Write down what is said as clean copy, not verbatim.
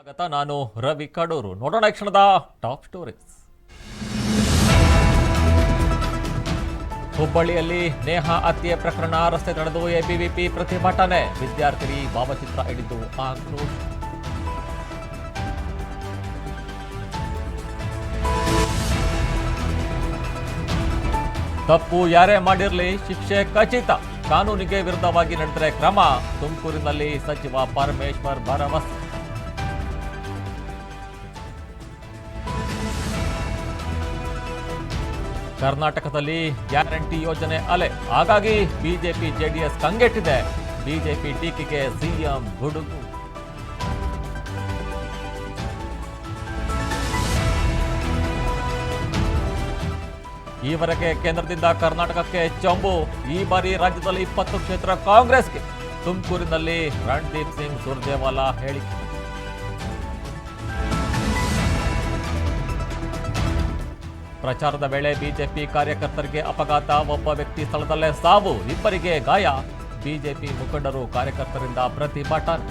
ಸ್ವಾಗತ. ನಾನು ರವಿ ಕಡೂರು. ನೋಡೋಣ ಈ ಕ್ಷಣದ ಟಾಪ್ ಸ್ಟೋರೀಸ್. ಹುಬ್ಬಳ್ಳಿಯಲ್ಲಿ ನೇಹಾ ಹತ್ಯೆ ಪ್ರಕರಣ, ರಸ್ತೆ ತಡೆದು ಎಬಿವಿಪಿ ಪ್ರತಿಭಟನೆ, ವಿದ್ಯಾರ್ಥಿನಿ ಭಾವಚಿತ್ರ ಹಿಡಿದು ಆಕ್ರೋಶ. ತಪ್ಪು ಯಾರೇ ಮಾಡಿರಲಿ ಶಿಕ್ಷೆ ಖಚಿತ, ಕಾನೂನಿಗೆ ವಿರುದ್ಧವಾಗಿ ನಡೆದರೆ ಕ್ರಮ, ತುಮಕೂರಿನಲ್ಲಿ ಸಚಿವ ಪರಮೇಶ್ವರ್ ಭರವಸೆ. ಕರ್ನಾಟಕದಲ್ಲಿ ಗ್ಯಾರಂಟಿ ಯೋಜನೆ ಅಲೆ, ಹಾಗಾಗಿ ಬಿಜೆಪಿ ಜೆಡಿಎಸ್ ಕಂಗೆಟ್ಟಿದೆ, ಬಿಜೆಪಿ ಟೀಕೆಗೆ ಸಿಎಂ ಗುಡುಗು. ಈವರೆಗೆ ಕೇಂದ್ರದಿಂದ ಕರ್ನಾಟಕಕ್ಕೆ ಚಂಬು, ಈ ಬಾರಿ ರಾಜ್ಯದಲ್ಲಿ 20 ಕ್ಷೇತ್ರ ಕಾಂಗ್ರೆಸ್ಗೆ, ತುಮಕೂರಿನಲ್ಲಿ ರಣದೀಪ್ ಸಿಂಗ್ ಸುರ್ಜೇವಾಲಾ ಹೇಳಿಕೆ. ಪ್ರಚಾರದ ವೇಳೆ ಬಿಜೆಪಿ ಕಾರ್ಯಕರ್ತರಿಗೆ ಅಪಘಾತ, ಒಬ್ಬ ವ್ಯಕ್ತಿ ಸ್ಥಳದಲ್ಲೇ ಸಾವು, ಇಬ್ಬರಿಗೆ ಗಾಯ, ಬಿಜೆಪಿ ಮುಖಂಡರು ಕಾರ್ಯಕರ್ತರಿಂದ ಪ್ರತಿಭಟನೆ.